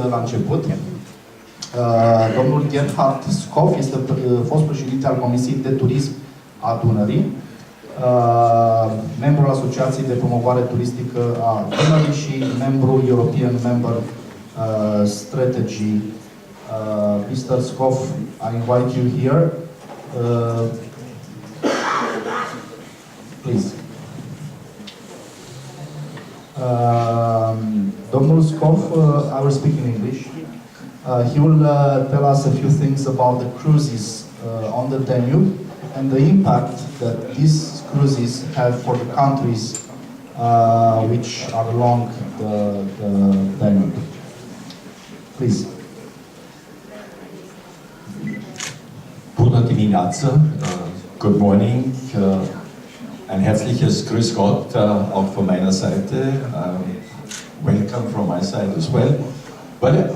la început. Domnul Gerhard Skoff este fost președinte al Comisiei de Turism a Dunarii, membru al Asociației de Promovare Turistică a Dunarii și membru European Member Strategy. Mr. Skoff, I invite you here. Please. Domnul Skoff, I will speak in English. He will tell us a few things about the cruises on the Danube and the impact that these cruises have for the countries which are along the Danube. Please. Bună dimineață, good morning, ein herzliches Grüß Gott auch von meiner Seite, welcome from my side as well. Well,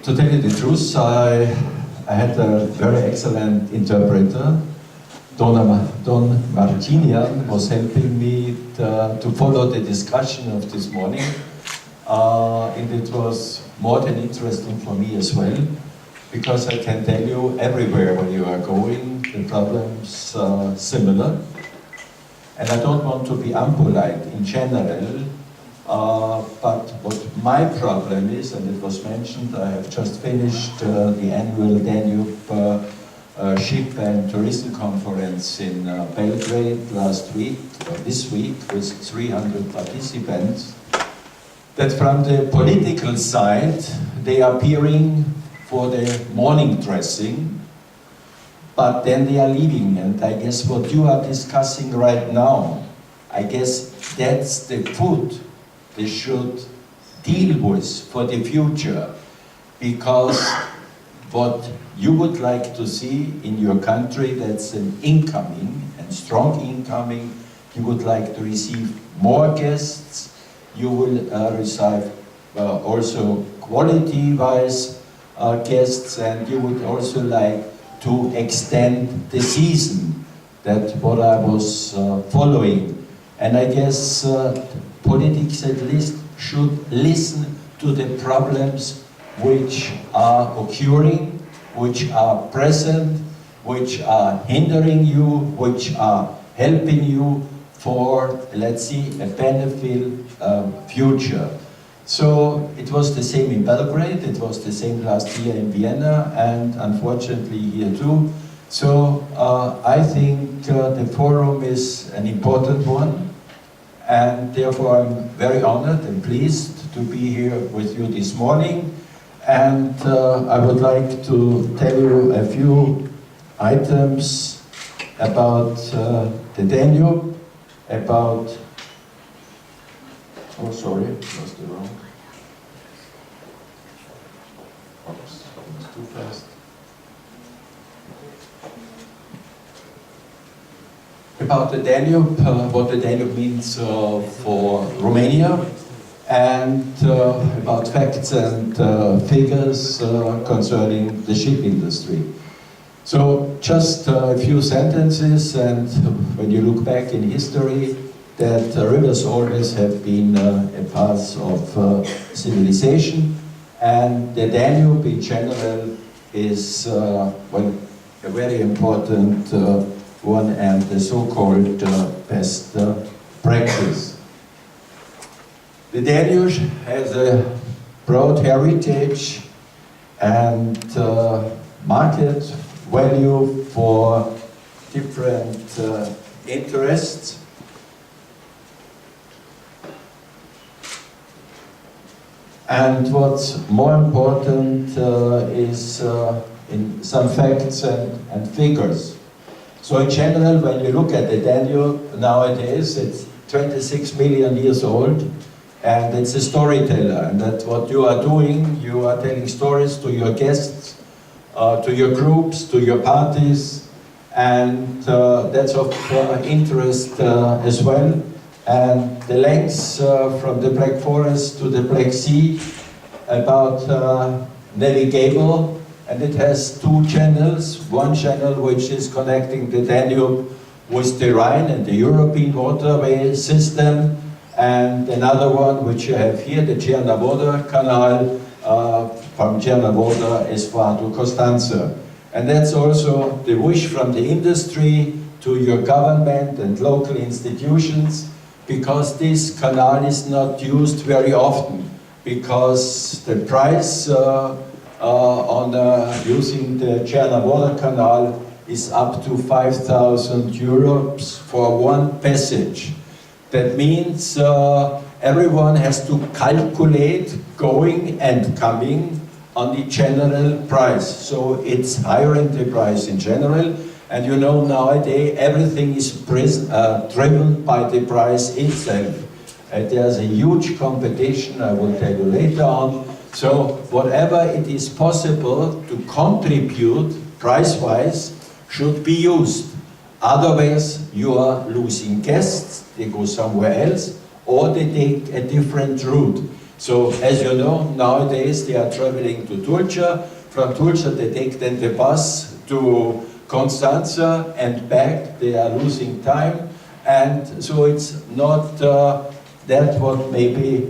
to tell you the truth, I had a very excellent interpreter. Don Martinian was helping me to follow the discussion of this morning, and it was more than interesting for me as well, because I can tell you everywhere where you are going, the problems are similar. And I don't want to be impolite in general, but what my problem is, and it was mentioned, I have just finished the annual Danube Ship and Tourism Conference in Belgrade last week, or this week, with 300 participants, that from the political side, they are appearing for the morning dressing, but then they are leaving. And I guess what you are discussing right now, I guess that's the food they should deal with for the future, because what you would like to see in your country, that's an incoming and strong incoming. You would like to receive more guests. You will receive also quality-wise guests, and you would also like to extend the season. That's what I was following. And I guess politics at least should listen to the problems which are occurring, which are present, which are hindering you, which are helping you for, let's see, a benefit future. So it was the same in Belgrade, it was the same last year in Vienna, and unfortunately here too. So I think the forum is an important one, and therefore I'm very honored and pleased to be here with you this morning. And I would like to tell you a few items about the Danube, about, oh sorry, lost it wrong. Oops, it's too fast. About the Danube, what the Danube means for Romania, and about facts and figures concerning the ship industry. So just a few sentences, and when you look back in history, that rivers always have been a path of civilization, and the Danube in general is well, a very important one, and the so-called best practice. The Danube has a broad heritage and market value for different interests. And what's more important is in some facts and figures. So in general, when you look at the Danube nowadays, it's 26 million years old, and it's a storyteller, and that's what you are doing. You are telling stories to your guests, to your groups, to your parties, and that's of interest as well. And the lengths from the Black Forest to the Black Sea, about navigable, and it has two channels. One channel which is connecting the Danube with the Rhine and the European waterway system, and another one which you have here, the Czerna Water Canal, from Czernavoda as far to Constanza. And that's also the wish from the industry to your government and local institutions, because this canal is not used very often, because the price on using the Czernavoda canal is up to 5,000 euros for one passage. That means everyone has to calculate going and coming on the general price. So it's higher in the price in general. And you know, nowadays everything is driven by the price itself. There's a huge competition, I will tell you later on. So whatever it is possible to contribute price-wise should be used. Otherwise, you are losing guests, they go somewhere else, or they take a different route. So, as you know, nowadays they are traveling to Tulcea. From Tulcea they take then the bus to Constanza and back. They are losing time. And so it's not that what maybe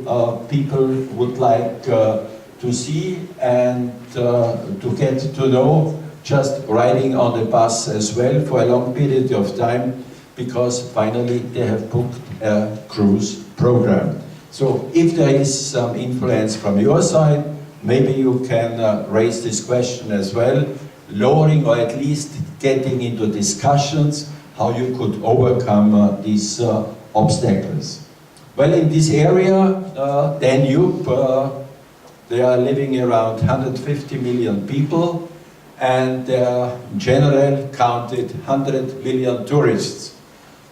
people would like to see and to get to know, just riding on the bus as well for a long period of time, because finally they have booked a cruise program. So if there is some influence from your side, maybe you can raise this question as well, lowering or at least getting into discussions how you could overcome these obstacles. Well, in this area, Danube, there are living around 150 million people, and there are in general counted 100 million tourists.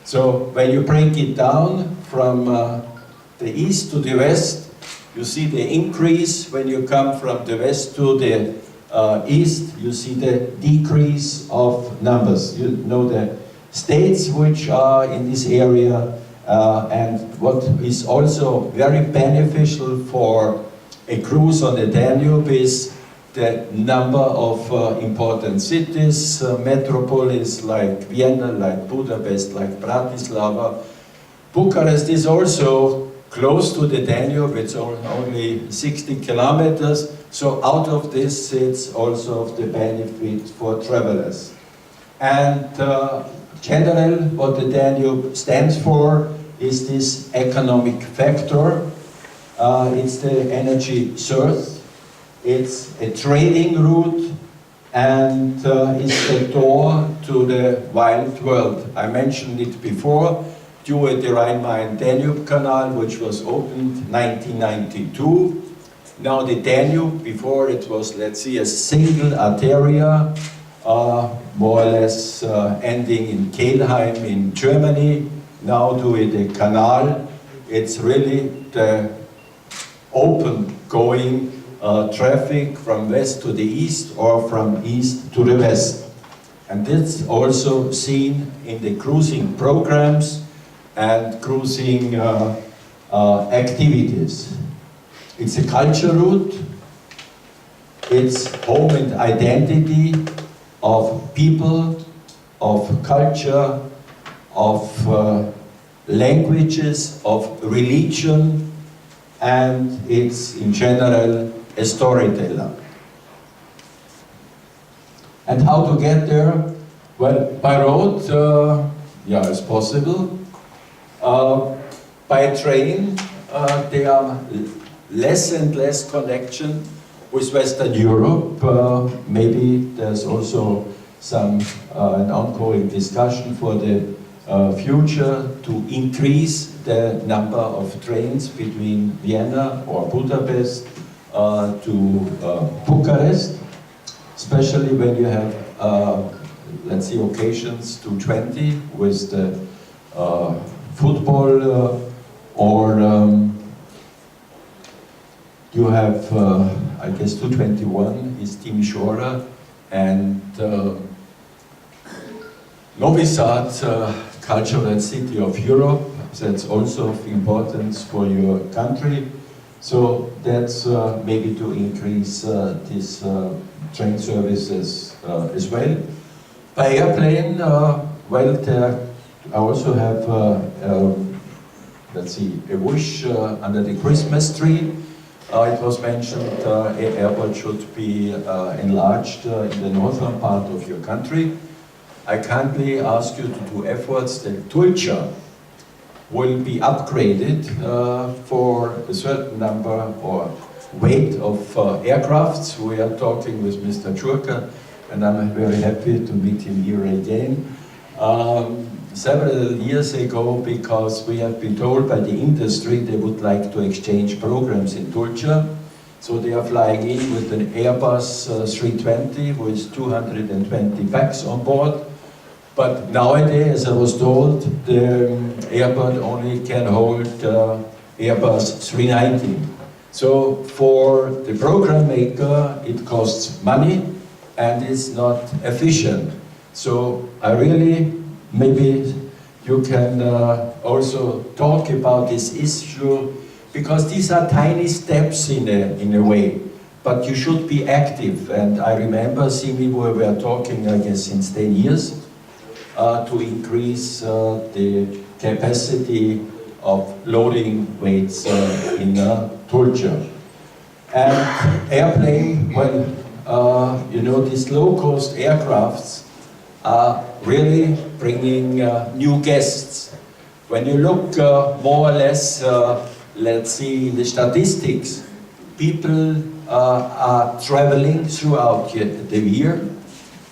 So when you break it down from the east to the west, you see the increase. When you come from the west to the east, you see the decrease of numbers. You know the states which are in this area, and what is also very beneficial for a cruise on the Danube is the number of important cities, metropolis like Vienna, like Budapest, like Bratislava. Bucharest is also close to the Danube, it's only 60 kilometers, so out of this it's also of the benefit for travelers. And general, what the Danube stands for is this economic factor. It's the energy source, it's a trading route, and it's the door to the wild world. I mentioned it before, due to the Rhine-Main-Danube Canal, which was opened 1992. Now the Danube, before it was, let's see, a single arteria, more or less ending in Kelheim in Germany. Now due to the canal, it's really the open going traffic from west to the east or from east to the west. And that's also seen in the cruising programs and cruising activities. It's a culture route, it's home and identity of people, of culture, of languages, of religion, and it's in general a storyteller. And how to get there? Well, by road, yeah, it's possible. By train, there are less and less connection with Western Europe. Maybe there's also some an ongoing discussion for the future to increase the number of trains between Vienna or Budapest to Bucharest, especially when you have, let's see, occasions to 20 with the football or you have, I guess, 221 is Timișoara, and Novi Sad, cultural city of Europe, that's also of importance for your country. So that's maybe to increase these train services as well. By airplane, well, there I also have, let's see, a wish under the Christmas tree. It was mentioned airport should be enlarged in the northern part of your country. I kindly ask you to do efforts that Tulcha will be upgraded for a certain number or weight of aircrafts. We are talking with Mr. Churka, and I'm very happy to meet him here again. Several years ago, because we have been told by the industry they would like to exchange programs in Tulcha. So they are flying in with an Airbus 320 with 220 packs on board. But nowadays, as I was told, the airport only can hold Airbus 390. So for the program maker, it costs money and it's not efficient. So I really, maybe you can also talk about this issue, because these are tiny steps in a way, but you should be active. And I remember, Simi, we were talking, I guess, since 10 years, to increase the capacity of loading weights in Tulcha. And airplane, well, you know, these low-cost aircrafts are really bringing new guests. When you look more or less, let's see, the statistics, people are traveling throughout the year,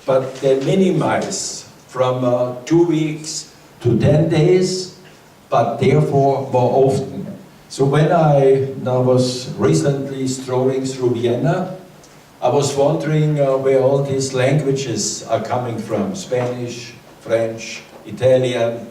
but they minimize from 2 weeks to 10 days, but therefore more often. So when I was recently strolling through Vienna, I was wondering where all these languages are coming from: Spanish, French, Italian,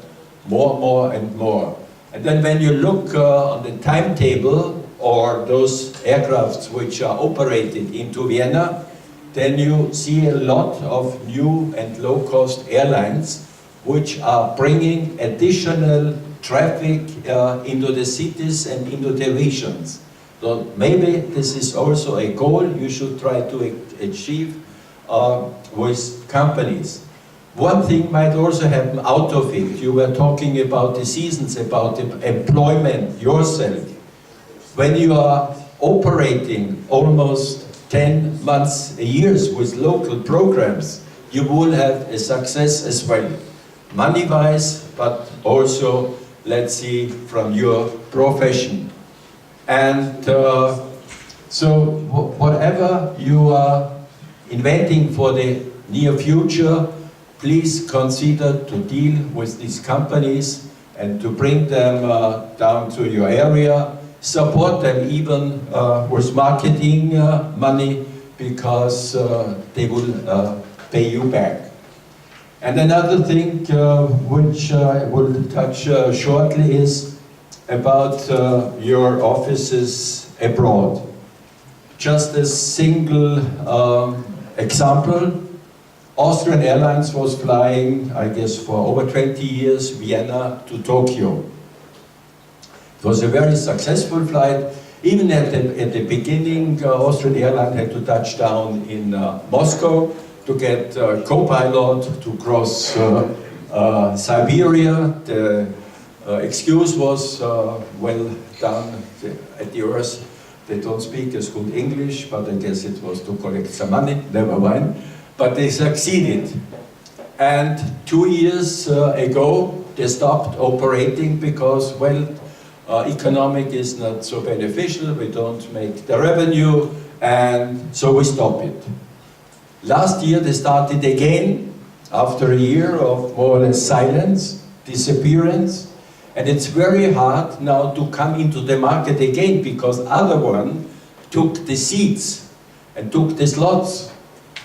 more and more. And then when you look on the timetable or those aircrafts which are operated into Vienna, then you see a lot of new and low-cost airlines which are bringing additional traffic into the cities and into the regions. So maybe this is also a goal you should try to achieve with companies. One thing might also happen out of it. You were talking about the seasons, about employment yourself. When you are operating almost 10 months a year with local programs, you will have a success as well. Money-wise, but also, let's see, from your profession. And so whatever you are inventing for the near future, please consider to deal with these companies and to bring them down to your area. Support them even with marketing money, because they will pay you back. And another thing which I will touch shortly is about your offices abroad. Just a single example. Austrian Airlines was flying, I guess, for over 20 years, Vienna to Tokyo. It was a very successful flight. Even at the beginning, Austrian Airlines had to touch down in Moscow to get a co-pilot to cross Siberia. The excuse was, well, down at the earth, they don't speak as good English, but I guess it was to collect some money, never mind. But they succeeded. And 2 years ago, they stopped operating because, well, economic is not so beneficial, we don't make the revenue, and so we stop it. Last year they started again, after a year of more or less silence, disappearance, and it's very hard now to come into the market again, because other one took the seats and took the slots.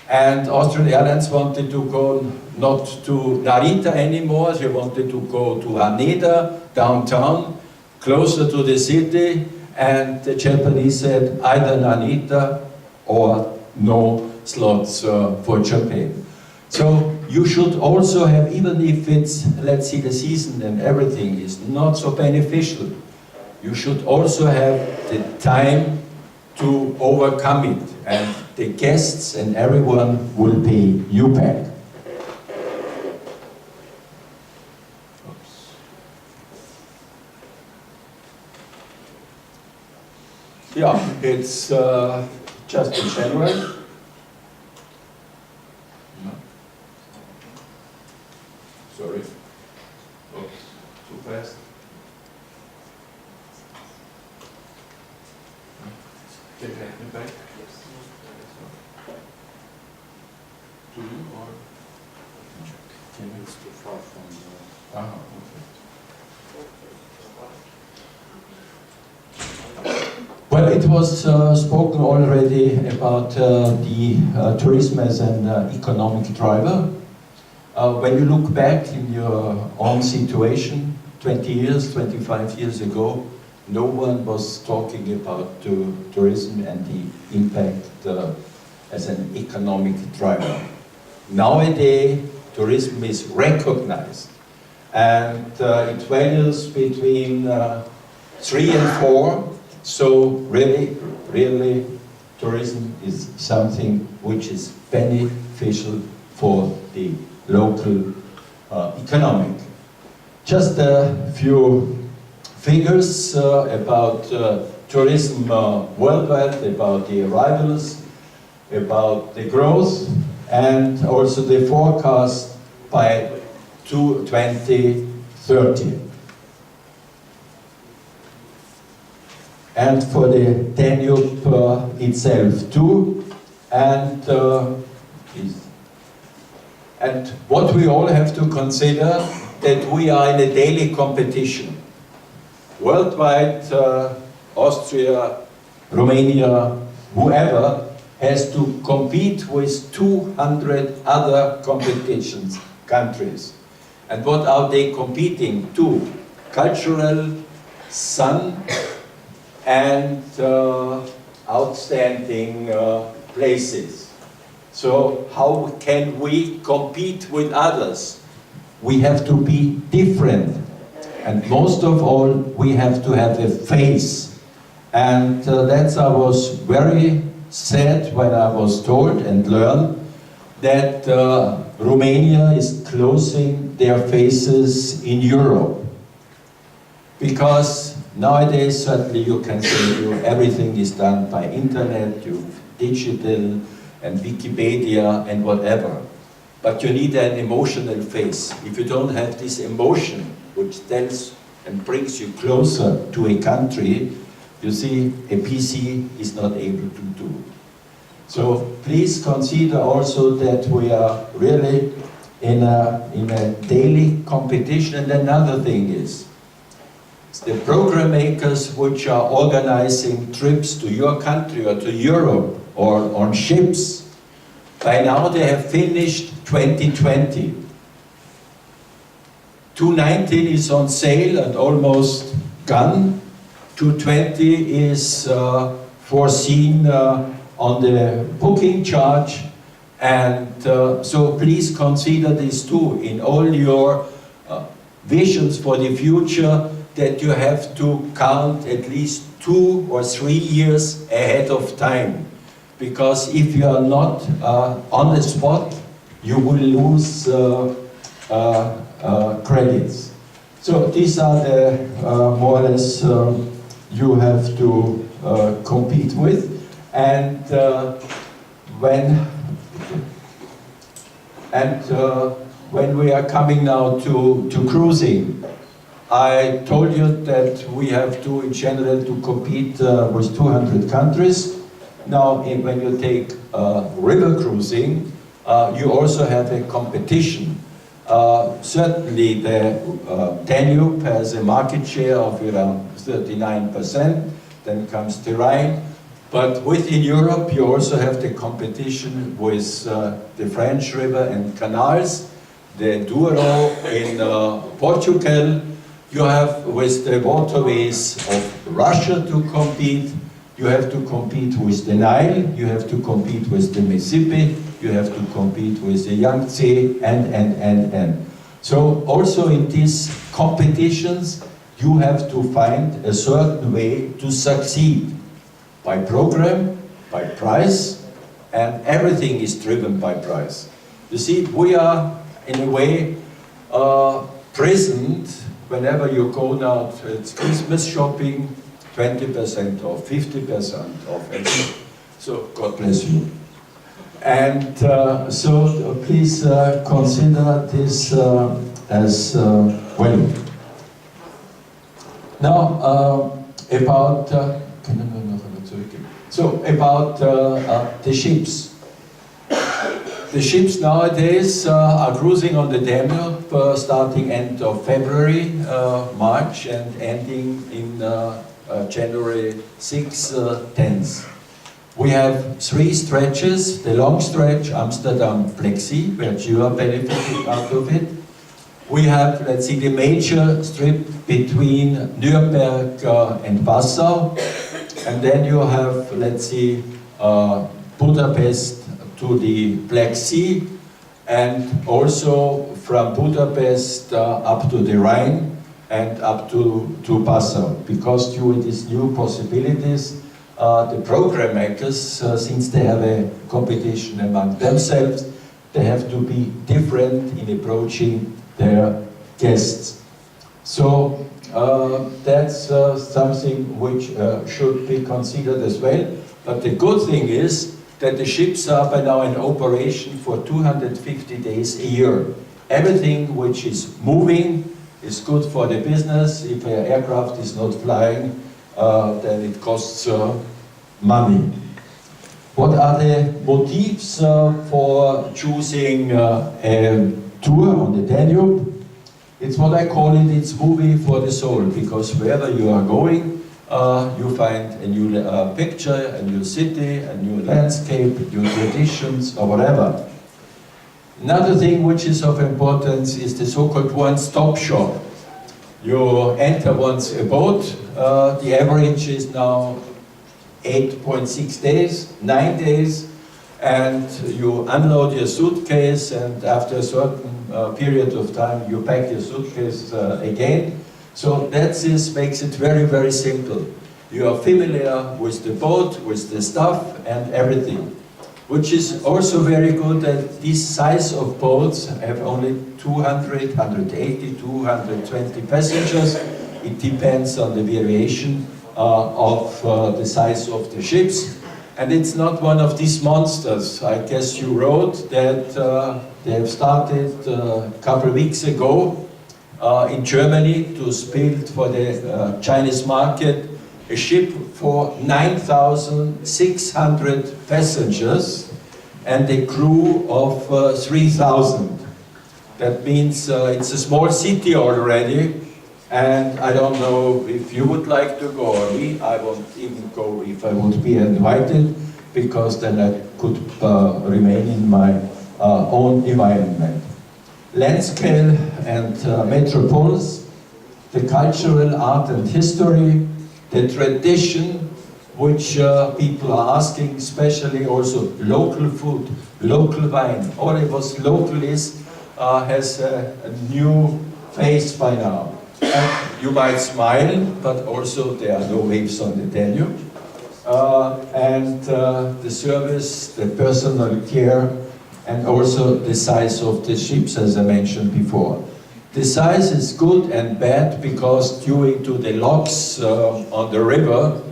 And Austrian Airlines wanted to go not to Narita anymore, they wanted to go to Haneda, downtown, closer to the city, and the Japanese said either Narita or no slots for Japan. So you should also have, even if it's, let's see, the season and everything is not so beneficial, you should also have the time to overcome it, and the guests and everyone will pay you back. Yeah, it's just in general. No. Sorry. Oops, too fast. Can you have me back? Yes. To you or? Can you? It's too far from the... Ah, okay. Well, it was spoken already about the tourism as an economic driver. When you look back in your own situation, 20 years, 25 years ago, no one was talking about tourism and the impact as an economic driver. Nowadays, tourism is recognized, and it varies between 3 and 4. So really, tourism is something which is beneficial for the local economic. Just a few figures about tourism worldwide, about the arrivals, about the growth, and also the forecast by 2030. And for the Danube itself too, and what we all have to consider, that we are in a daily competition. Worldwide, Austria, Romania, whoever has to compete with 200 other countries. And what are they competing to? Cultural, sun, and outstanding places. So how can we compete with others? We have to be different. And most of all, we have to have a face. And that's I was very sad when I was told and learned that Romania is closing their faces in Europe. Because nowadays, certainly you can say everything is done by internet, digital, and Wikipedia, and whatever. But you need an emotional face. If you don't have this emotion, which tells and brings you closer to a country, you see, a PC is not able to do. So please consider also that we are really in a daily competition. And another thing is, the program makers which are organizing trips to your country or to Europe or on ships, by now they have finished 2020. 2019 is on sale and almost gone. 2020 is foreseen on the booking charge, and so please consider this too in all your visions for the future, that you have to count at least 2 or 3 years ahead of time. Because if you are not on the spot, you will lose credits. So these are the more or less you have to compete with. And when we are coming now to cruising, I told you that we have to, in general, to compete with 200 countries. Now, when you take river cruising, you also have a competition. Certainly, the Danube has a market share of around 39%. Then comes the Rhine. But within Europe, you also have the competition with the French river and canals, the Douro in Portugal. You have with the waterways of Russia to compete. You have to compete with the Nile. You have to compete with the Mississippi. You have to compete with the Yangtze, and. So also in these competitions, you have to find a certain way to succeed. By program, by price, and everything is driven by price. You see, we are in a way present whenever you go now to Christmas shopping, 20% or 50% off. And so God bless you. And so please consider this as well. Now about the ships. The ships nowadays are cruising on the Danube starting end of February, March, and ending in January 6th, 10th. We have 3 stretches: the long stretch, Amsterdam, Black Sea, where you are benefiting out of it. We have, let's see, the major strip between Nuremberg and Passau, and then you have, let's see, Budapest to the Black Sea, and also from Budapest up to the Rhine and up to Passau. Because due to these new possibilities, the program makers, since they have a competition among themselves, they have to be different in approaching their guests. So that's something which should be considered as well. But the good thing is that the ships are by now in operation for 250 days a year. Everything which is moving is good for the business. If an aircraft is not flying, then it costs money. What are the motives for choosing a tour on the Danube? It's what I call it, it's movie for the soul, because wherever you are going, you find a new picture, a new city, a new landscape, new traditions, or whatever. Another thing which is of importance is the so-called one-stop shop. You enter once a boat, the average is now 8.6 days, 9 days, and you unload your suitcase, and after a certain period of time you pack your suitcase again. So that makes it very, very simple. You are familiar with the boat, with the stuff and everything. Which is also very good that this size of boats have only 200, 180, 220 passengers. It depends on the variation of the size of the ships. And it's not one of these monsters. I guess you wrote that they have started a couple of weeks ago in Germany to build for the Chinese market a ship for 9,600 passengers and a crew of 3,000. That means it's a small city already, and I don't know if you would like to go or me. I won't even go if I would be invited, because then I could remain in my own environment. Landscape and metropolis, the cultural art and history, the tradition which people are asking, especially also local food, local wine. All it was local is has a new face by now. And you might smile, but also there are no waves on the Danube. The service, the personal care, and also the size of the ships, as I mentioned before. The size is good and bad because due to the locks on the river,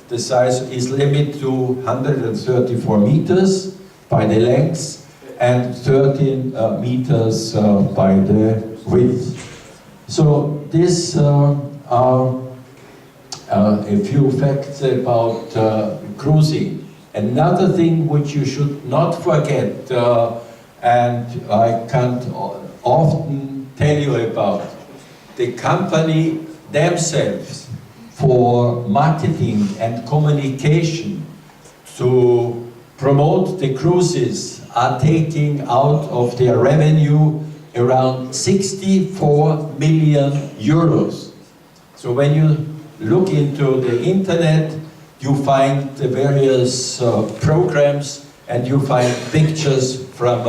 the size is limited to 134 meters by the length and 13 meters by the width. So these are a few facts about cruising. Another thing which you should not forget, and I can't often tell you about, the company themselves for marketing and communication to promote the cruises are taking out of their revenue around 64 million euros. So when you look into the internet, you find the various programs, and you find pictures from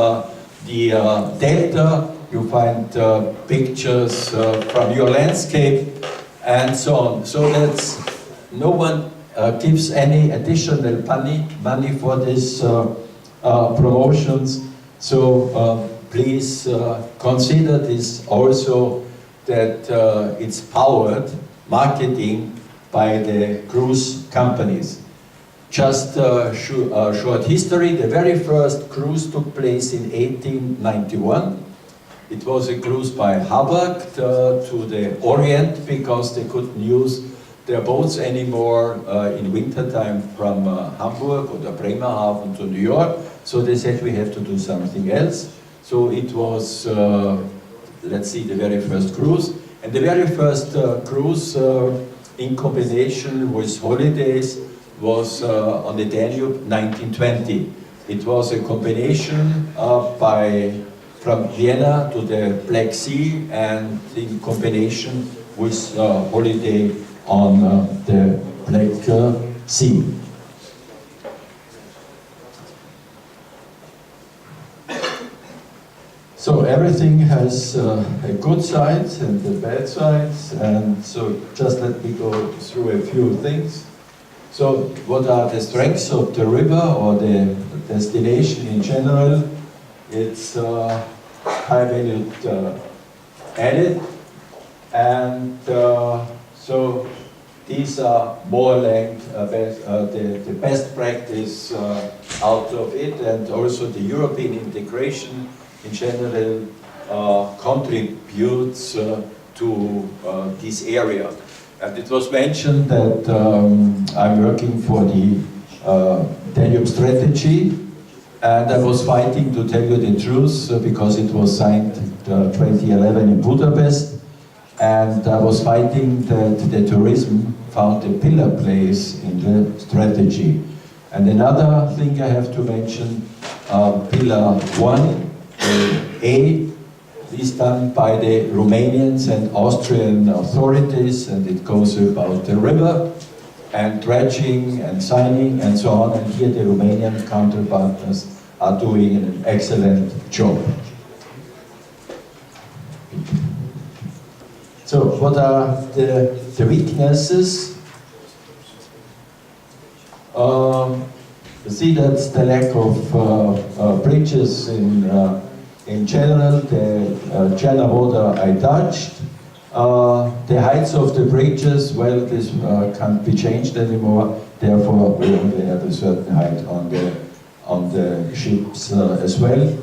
the delta, you find pictures from your landscape, and so on. So that's, no one gives any additional money for these promotions. So please consider this also, that it's powered, marketing, by the cruise companies. Just short history, the very first cruise took place in 1891. It was a cruise by Hamburg to the Orient because they couldn't use their boats anymore in wintertime from Hamburg or the Bremerhaven to New York. So they said we have to do something else. So it was, let's see, the very first cruise. And the very first cruise in combination with holidays was on the Danube 1920. It was a combination from Vienna to the Black Sea and in combination with holiday on the Black Sea. So everything has a good side and the bad sides, and so just let me go through a few things. So what are the strengths of the river or the destination in general? It's high valued added, and so these are more or less the best practice out of it, and also the European integration in general contributes to this area. And it was mentioned that I'm working for the Danube strategy, and I was fighting, to tell you the truth, because it was signed 2011 in Budapest, and I was fighting that the tourism found a pillar place in the strategy. And another thing I have to mention, pillar 1, A, is done by the Romanians and Austrian authorities, and it goes about the river and dredging and signing and so on, and here the Romanian counterpartners are doing an excellent job. So what are the weaknesses? You see that's the lack of bridges in general. The China border I touched. The heights of the bridges, well, this can't be changed anymore. Therefore, we only have a certain height on the ships as well.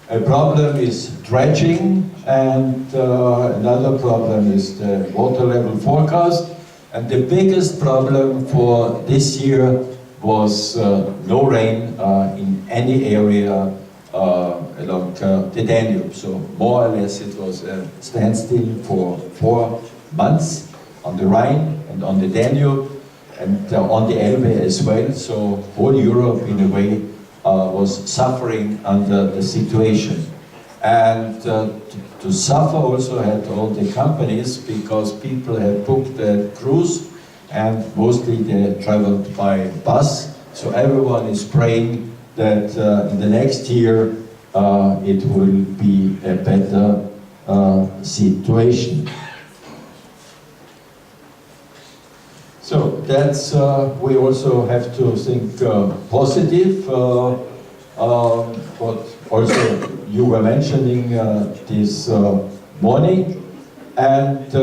A problem is dredging, and another problem is the water level forecast. And the biggest problem for this year was no rain in any area along the Danube. So more or less it was a standstill for 4 months on the Rhine and on the Danube and on the Elbe as well. So whole Europe in a way was suffering under the situation. And to suffer also had all the companies, because people had booked a cruise and mostly they traveled by bus. So everyone is praying that in the next year it will be a better situation. So that's, we also have to think positive, but also you were mentioning this morning, and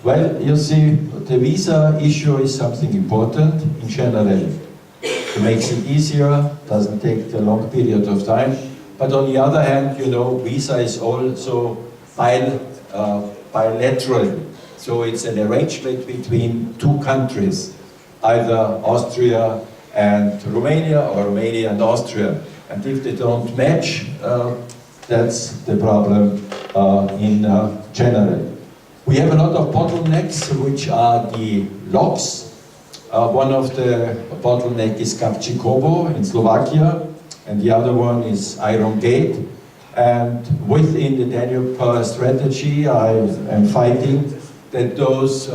well, you see, the visa issue is something important in general. It makes it easier, doesn't take a long period of time, but on the other hand, you know, visa is also bilateral. So it's an arrangement between two countries, either Austria and Romania or Romania and Austria. And if they don't match, that's the problem in general. We have a lot of bottlenecks, which are the locks. One of the bottleneck is Kapčíkovo in Slovakia, and the other one is Iron Gate. And within the Danube strategy, I am fighting that those